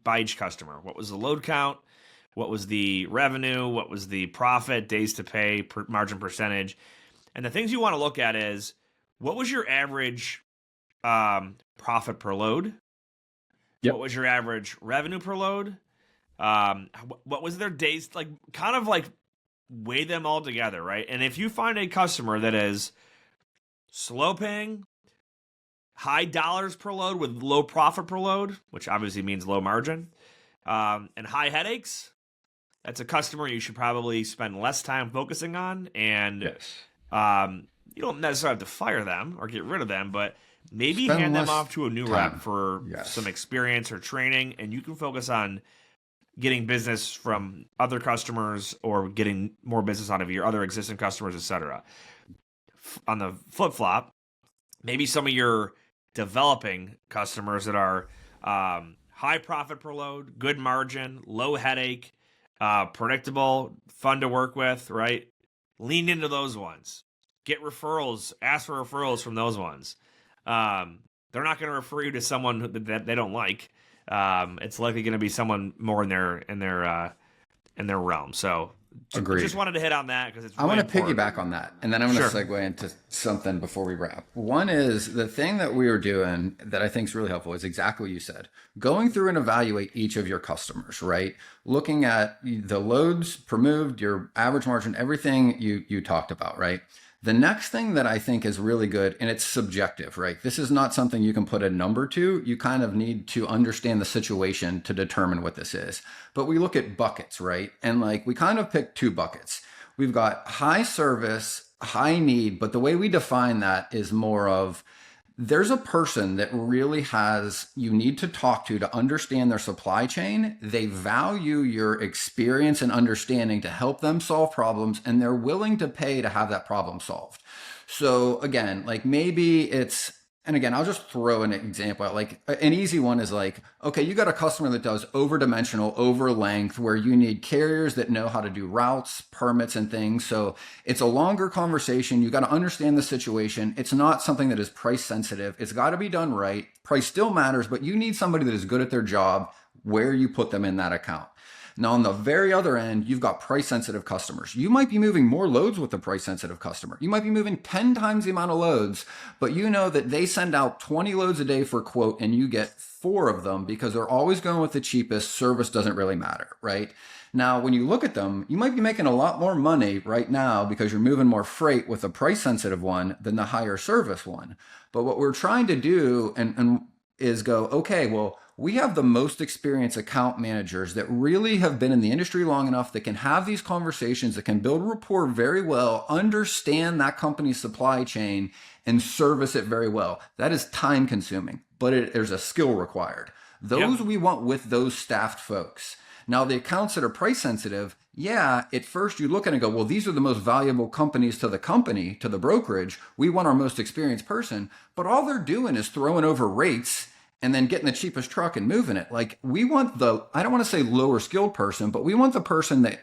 Speaker 1: by each customer. What was the load count? What was the revenue? What was the profit, days to pay, margin percentage? And the things you want to look at is, what was your average profit per load? Yep. What was your average revenue per load? What was their days, like kind of like weigh them all together, right? And if you find a customer that is slow paying, high dollars per load with low profit per load, which obviously means low margin, and high headaches, that's a customer you should probably spend less time focusing on. And you don't necessarily have to fire them or get rid of them, but maybe hand them off to a new rep for some experience or training, and you can focus on getting business from other customers or getting more business out of your other existing customers, etc. On the flip-flop, maybe some of your developing customers that are high profit per load, good margin, low headache, predictable, fun to work with, right? Lean into those ones. Get referrals. Ask for referrals from those ones. They're not going to refer you to someone that they don't like. It's likely going to be someone more in their realm. So,
Speaker 2: agreed.
Speaker 1: Just wanted to hit on that because
Speaker 2: I want to piggyback on that, and then I'm going to segue into something before we wrap. One is the thing that we are doing that I think is really helpful is exactly what you said. Going through and evaluate each of your customers, right? Looking at the loads per moved, your average margin, everything you talked about, right? The next thing that I think is really good, and it's subjective, right? This is not something you can put a number to. You kind of need to understand the situation to determine what this is. But we look at buckets, right? And like we kind of pick two buckets. We've got high service, high need, but the way we define that is more of there's a person that really you need to talk to understand their supply chain. They value your experience and understanding to help them solve problems, and they're willing to pay to have that problem solved. So again, like maybe and again, I'll just throw an example out. Like an easy one is like, okay, you got a customer that does over-dimensional, over-length, where you need carriers that know how to do routes, permits, and things. So it's a longer conversation. You got to understand the situation. It's not something that is price sensitive. It's got to be done right. Price still matters, but you need somebody that is good at their job where you put them in that account. Now, on the very other end, you've got price-sensitive customers. You might be moving more loads with a price-sensitive customer. You might be moving 10 times the amount of loads, but you know that they send out 20 loads a day for quote, and you get 4 of them because they're always going with the cheapest. Service doesn't really matter, right? Now, when you look at them, you might be making a lot more money right now because you're moving more freight with a price-sensitive one than the higher service one. But what we're trying to do is go, okay, well, we have the most experienced account managers that really have been in the industry long enough that can have these conversations, that can build rapport very well, understand that company's supply chain, and service it very well. That is time consuming, but there's a skill required. Those we want with those staffed folks. Now, the accounts that are price sensitive, yeah, at first you look at it and go, well, these are the most valuable companies to the company, to the brokerage. We want our most experienced person. But all they're doing is throwing over rates and then getting the cheapest truck and moving it. Like we want I don't want to say lower skilled person, but we want the person that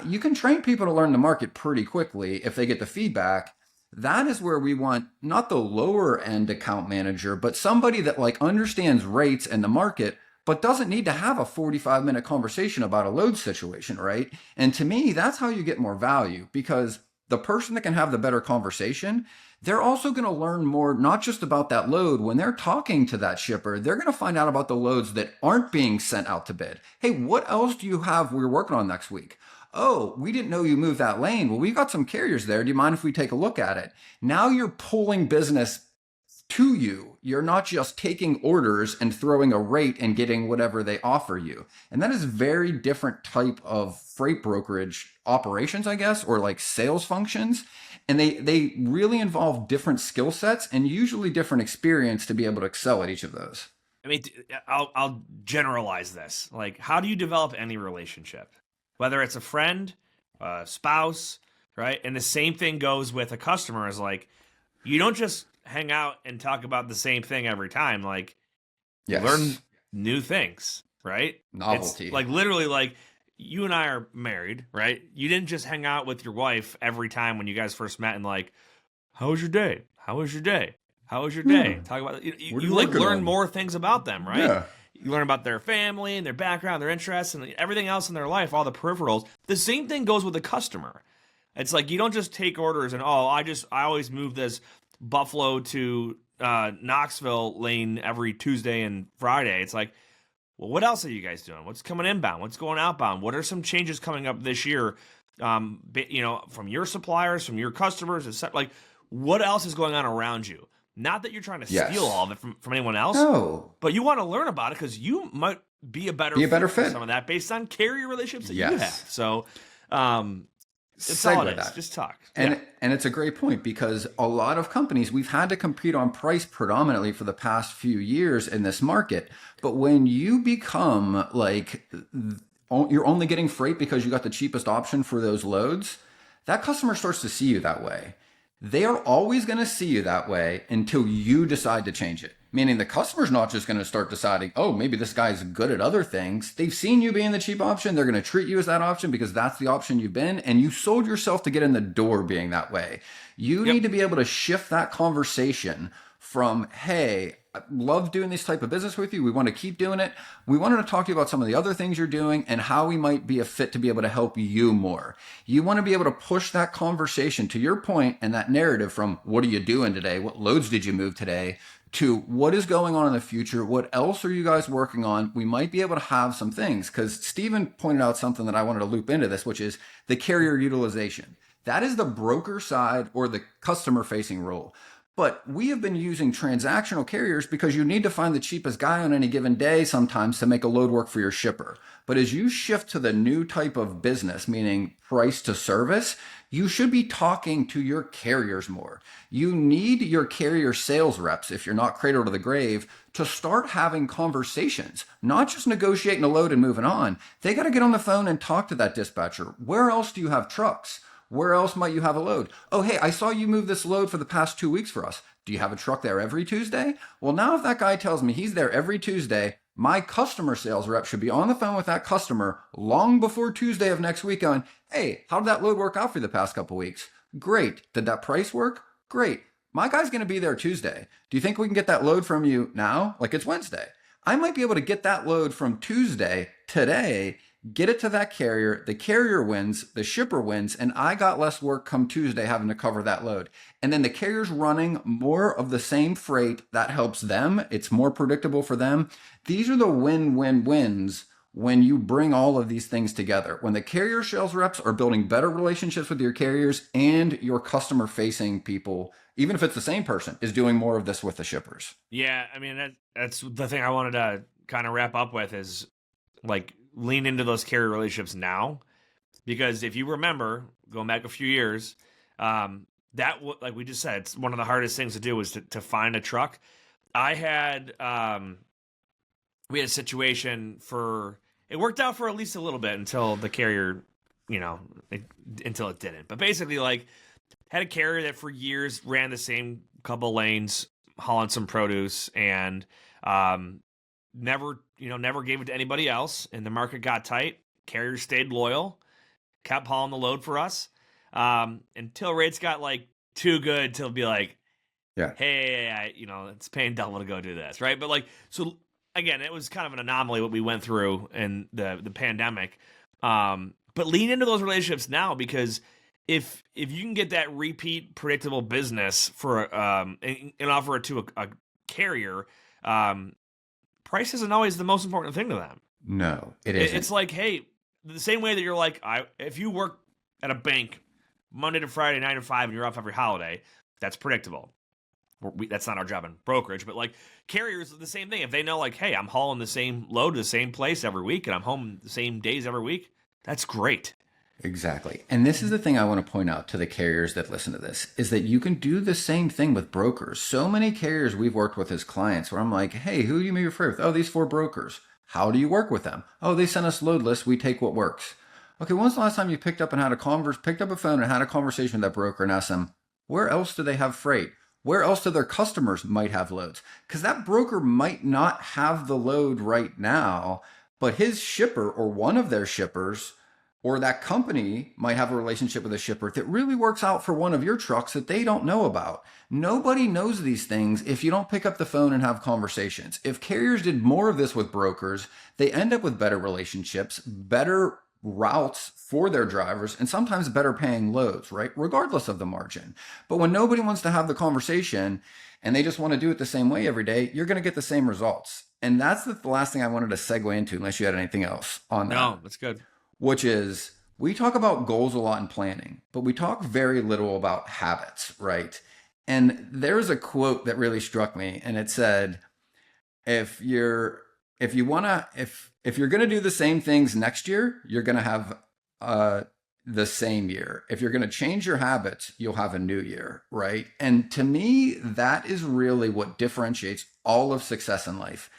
Speaker 2: you can train people to learn the market pretty quickly if they get the feedback. That is where we want not the lower end account manager, but somebody that like understands rates and the market, but doesn't need to have a 45-minute conversation about a load situation, right? And to me, that's how you get more value, because the person that can have the better conversation, they're also going to learn more, not just about that load. When they're talking to that shipper, they're going to find out about the loads that aren't being sent out to bid. Hey, what else do you have we're working on next week? Oh, we didn't know you moved that lane. Well, we got some carriers there. Do you mind if we take a look at it? Now you're pulling business to you. You're not just taking orders and throwing a rate and getting whatever they offer you. And that is very different type of freight brokerage operations, I guess, or like sales functions. And they really involve different skill sets and usually different experience to be able to excel at each of those.
Speaker 1: I mean, I'll generalize this. Like, how do you develop any relationship? Whether it's a friend, a spouse, right? And the same thing goes with a customer is like, you don't just hang out and talk about the same thing every time. Like,
Speaker 2: Yes.
Speaker 1: learn new things, right?
Speaker 2: Novelty.
Speaker 1: It's like literally like you and I are married, right? You didn't just hang out with your wife every time when you guys first met and like, how was your day? How was your day? How was your day? Talk about you like learn more things about them, right?
Speaker 2: Yeah.
Speaker 1: You learn about their family and their background, their interests, and everything else in their life, all the peripherals. The same thing goes with the customer. It's like you don't just take orders and I always move this Buffalo to Knoxville lane every Tuesday and Friday. It's like, well, what else are you guys doing? What's coming inbound? What's going outbound? What are some changes coming up this year? From your suppliers, from your customers, etc. Like, what else is going on around you? Not that you're trying to steal all of it from anyone else, but you want to learn about it because you might be a better fit for some of that based on carrier relationships that you have. So, it's all it is. Just talk.
Speaker 2: And it's a great point, because a lot of companies, we've had to compete on price predominantly for the past few years in this market. But when you become like you're only getting freight because you got the cheapest option for those loads, that customer starts to see you that way. They are always going to see you that way until you decide to change it. Meaning the customer's not just going to start deciding, oh, maybe this guy's good at other things. They've seen you being the cheap option. They're going to treat you as that option because that's the option you've been. And you sold yourself to get in the door being that way. You need to be able to shift that conversation from, hey, I love doing this type of business with you. We want to keep doing it. We wanted to talk to you about some of the other things you're doing and how we might be a fit to be able to help you more. You want to be able to push that conversation to your point and that narrative from what are you doing today? What loads did you move today? To what is going on in the future? What else are you guys working on? We might be able to have some things, because Stephen pointed out something that I wanted to loop into this, which is the carrier utilization. That is the broker side or the customer facing role. But we have been using transactional carriers because you need to find the cheapest guy on any given day sometimes to make a load work for your shipper. But as you shift to the new type of business, meaning price to service, you should be talking to your carriers more. You need your carrier sales reps, if you're not cradle to the grave, to start having conversations, not just negotiating a load and moving on. They got to get on the phone and talk to that dispatcher. Where else do you have trucks? Where else might you have a load? Oh, hey, I saw you move this load for the past 2 weeks for us. Do you have a truck there every Tuesday? Well, now if that guy tells me he's there every Tuesday, my customer sales rep should be on the phone with that customer long before Tuesday of next week going, hey, how did that load work out for you the past couple weeks? Great. Did that price work? Great. My guy's going to be there Tuesday. Do you think we can get that load from you now? Like it's Wednesday. I might be able to get that load from Tuesday today, get it to that carrier, the carrier wins, the shipper wins, and I got less work come Tuesday having to cover that load. And then the carrier's running more of the same freight. That helps them. It's more predictable for them. These are the win-win-wins when you bring all of these things together. When the carrier sales reps are building better relationships with your carriers and your customer-facing people, even if it's the same person, is doing more of this with the shippers.
Speaker 1: Yeah, I mean, that's the thing I wanted to kind of wrap up with is like, lean into those carrier relationships now, because if you remember going back a few years, that like we just said, it's one of the hardest things to do was to find a truck. We had a situation it worked out for at least a little bit until the carrier until it didn't. But basically, like, had a carrier that for years ran the same couple lanes, hauling some produce, and never gave it to anybody else. And the market got tight. Carrier stayed loyal, kept hauling the load for us, until rates got like too good to be like,
Speaker 2: Yeah.
Speaker 1: hey, it's paying double to go do this, right? But like, so again, it was kind of an anomaly what we went through in the pandemic. But lean into those relationships now, because if you can get that repeat predictable business for and offer it to a carrier, price isn't always the most important thing to them.
Speaker 2: No, it isn't.
Speaker 1: It's like, hey, the same way that you're like, if you work at a bank Monday to Friday, 9 to 5, and you're off every holiday, that's predictable. That's not our job in brokerage, but like carriers, the same thing. If they know, like, hey, I'm hauling the same load to the same place every week, and I'm home the same days every week, that's great.
Speaker 2: Exactly. And this is the thing I want to point out to the carriers that listen to this, is that you can do the same thing with brokers. So many carriers we've worked with as clients where I'm like, hey, who do you maybe refer with? Oh, these 4 brokers. How do you work with them? Oh, they send us load lists. We take what works. Okay, when's the last time you picked up a phone and had a conversation with that broker and asked them, where else do they have freight? Where else do their customers might have loads? Because that broker might not have the load right now, but his shipper or one of their shippers or that company might have a relationship with a shipper that really works out for one of your trucks that they don't know about. Nobody knows these things if you don't pick up the phone and have conversations. If carriers did more of this with brokers, they end up with better relationships, better routes for their drivers, and sometimes better paying loads, right? Regardless of the margin. But when nobody wants to have the conversation and they just want to do it the same way every day, you're going to get the same results. And that's the last thing I wanted to segue into, unless you had anything else on that.
Speaker 1: No, that's good.
Speaker 2: Which is, we talk about goals a lot in planning, but we talk very little about habits, right? And there's a quote that really struck me, and it said, if you're going to do the same things next year, you're going to have the same year. If you're going to change your habits, you'll have a new year, right? And to me, that is really what differentiates all of success in life.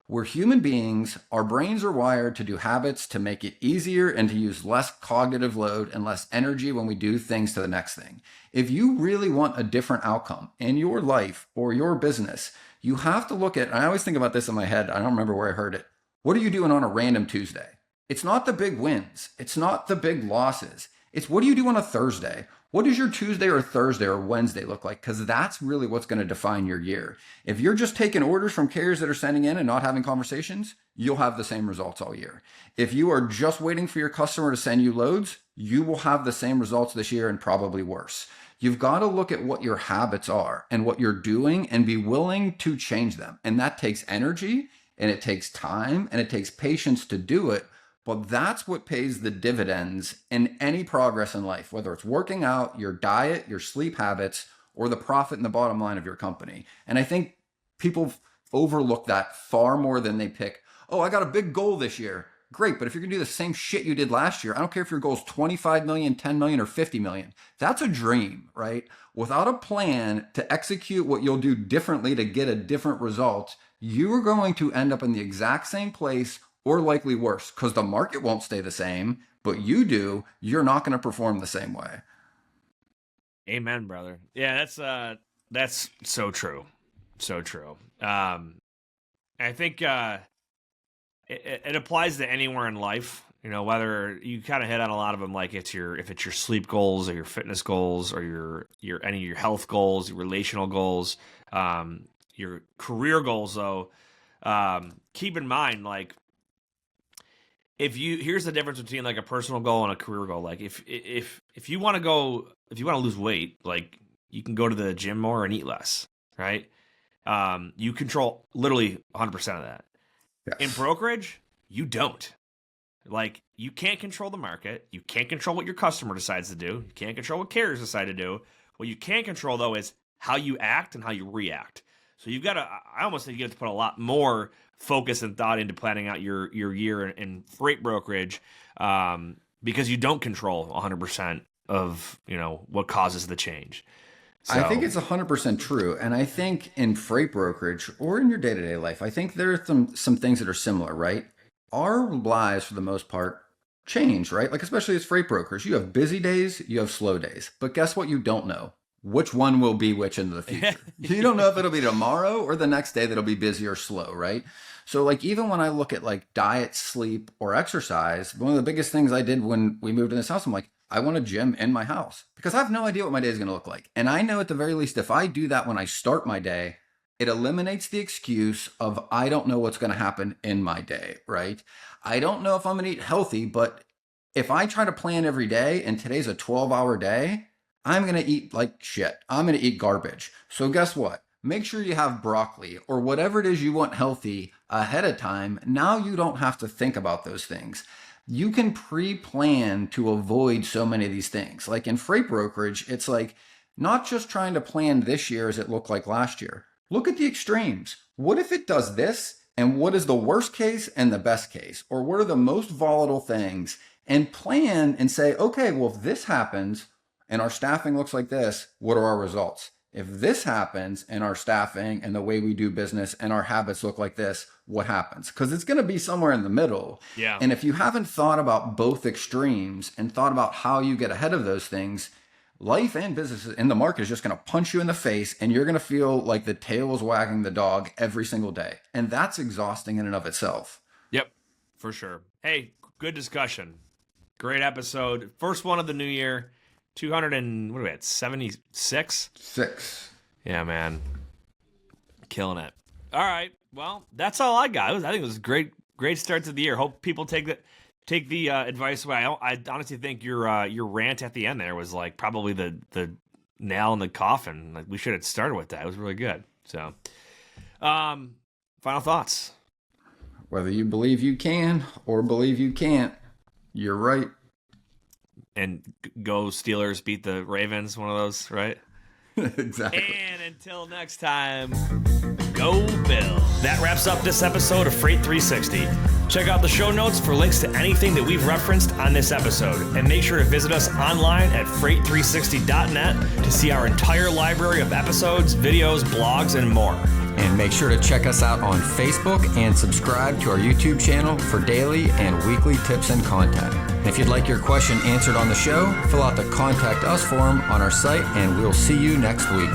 Speaker 2: We're human beings. Our brains are wired to do habits to make it easier and to use less cognitive load and less energy when we do things to the next thing. If you really want a different outcome in your life or your business, you have to look at, and I always think about this in my head, I don't remember where I heard it. What are you doing on a random Tuesday? It's not the big wins. It's not the big losses. It's what do you do on a Thursday? What does your Tuesday or Thursday or Wednesday look like? Because that's really what's going to define your year. If you're just taking orders from carriers that are sending in and not having conversations, you'll have the same results all year. If you are just waiting for your customer to send you loads, you will have the same results this year and probably worse. You've got to look at what your habits are and what you're doing and be willing to change them. And that takes energy and it takes time and it takes patience to do it. But that's what pays the dividends in any progress in life, whether it's working out, your diet, your sleep habits, or the profit and the bottom line of your company. And I think people overlook that far more than they pick, oh, I got a big goal this year. Great, but if you're going to do the same shit you did last year, I don't care if your goal is 25 million, 10 million, or 50 million. That's a dream, right? Without a plan to execute what you'll do differently to get a different result, you are going to end up in the exact same place or likely worse, because the market won't stay the same, but you do, you're not going to perform the same way.
Speaker 1: Amen, brother. Yeah, that's so true. So true. I think it applies to anywhere in life, whether you kind of hit on a lot of them, like if it's your sleep goals or your fitness goals or your any of your health goals, your relational goals, your career goals, though, keep in mind, like, here's the difference between like a personal goal and a career goal. Like if you want to lose weight, like you can go to the gym more and eat less, right? You control literally 100% of that. Yes. In brokerage, you don't. Like, you can't control the market. You can't control what your customer decides to do. You can't control what carriers decide to do. What you can control, though, is how you act and how you react. So you've got to, I almost think you have to put a lot more focus and thought into planning out your year in freight brokerage, because you don't control 100% of, what causes the change. So,
Speaker 2: I think it's 100% true. And I think in freight brokerage or in your day-to-day life, I think there are some things that are similar, right? Our lives, for the most part, change, right? Like, especially as freight brokers, you have busy days, you have slow days. But guess what? You don't know which one will be which into the future. You don't know if it'll be tomorrow or the next day that'll be busy or slow, right? So like, even when I look at like diet, sleep, or exercise, one of the biggest things I did when we moved in this house, I'm like, I want a gym in my house because I have no idea what my day is going to look like. And I know at the very least, if I do that when I start my day, it eliminates the excuse of I don't know what's going to happen in my day, right? I don't know if I'm going to eat healthy, but if I try to plan every day and today's a 12-hour day, I'm going to eat like shit. I'm going to eat garbage. So guess what? Make sure you have broccoli or whatever it is you want healthy ahead of time. Now you don't have to think about those things. You can pre-plan to avoid so many of these things. Like in freight brokerage, it's like not just trying to plan this year as it looked like last year. Look at the extremes. What if it does this? And what is the worst case and the best case? Or what are the most volatile things? And plan and say, okay, well, if this happens and our staffing looks like this, what are our results? If this happens and our staffing and the way we do business and our habits look like this, what happens? Because it's going to be somewhere in the middle.
Speaker 1: Yeah.
Speaker 2: And if you haven't thought about both extremes and thought about how you get ahead of those things, life and business in the market is just going to punch you in the face and you're going to feel like the tail is wagging the dog every single day. And that's exhausting in and of itself.
Speaker 1: Yep, for sure. Hey, good discussion. Great episode. First one of the new year. 200 and what are we at? 76?
Speaker 2: 6.
Speaker 1: Yeah, man. Killing it. All right. Well, that's all I got. I think it was a great start to the year. Hope people take the advice away. I honestly think your rant at the end there was like probably the nail in the coffin. Like we should have started with that. It was really good. So, final thoughts.
Speaker 2: Whether you believe you can or believe you can't, you're right.
Speaker 1: And go Steelers, beat the Ravens, one of those, right?
Speaker 2: Exactly.
Speaker 1: And until next time, go Bill. That wraps up this episode of Freight 360. Check out the show notes for links to anything that we've referenced on this episode. And make sure to visit us online at freight360.net to see our entire library of episodes, videos, blogs, and more.
Speaker 2: And make sure to check us out on Facebook and subscribe to our YouTube channel for daily and weekly tips and content. If you'd like your question answered on the show, fill out the Contact Us form on our site, and we'll see you next week.